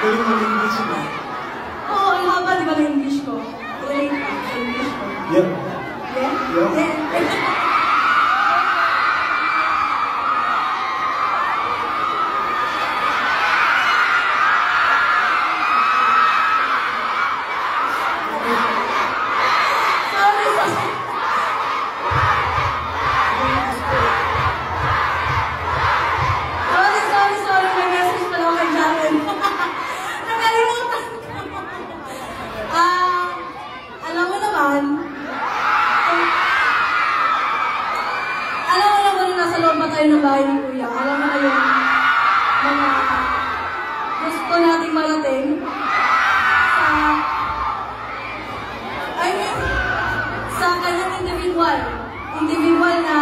galing mag-English mo. Oo, ang haba di ba na English ko? Relate ka sa English ko. Yeah. Yeah? Yeah. Tayo ng bahay ni Kuya. Alam mo na yung mga gusto nating marating sa sa kanyang individual na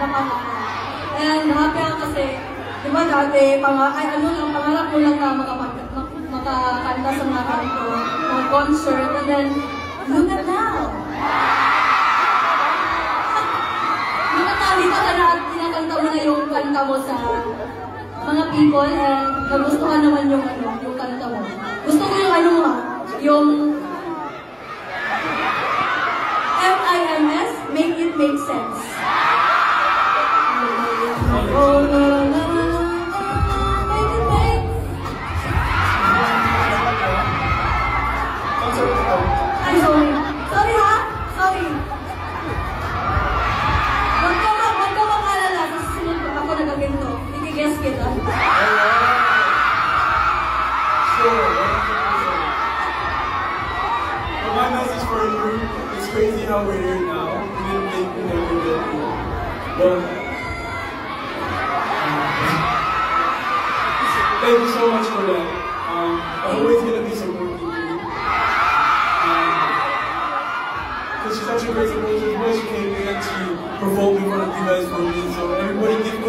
pangalan. And happy ako kasi, di ba dati, pangarap mo lang na makakanta sa mga kanto, mga concert, and then, look at now! Dito ka na at kinakanta mo na yung kanta mo sa mga people and nagustuhan naman yung kanta mo. Gusto ko yung yung MIMS, make it make sense. Oh, la, la, la, make it make. Ay, sorry. Sorry ha? Sorry. Nagaginto. Ikigess kita. Sure. Well, my message for you, it's crazy how we're here now. We didn't think we never did. But thank you so much for that. I'm always gonna be supporting you. Because she's such a great supporter. She came in and she performed in front of you guys for me. So everybody give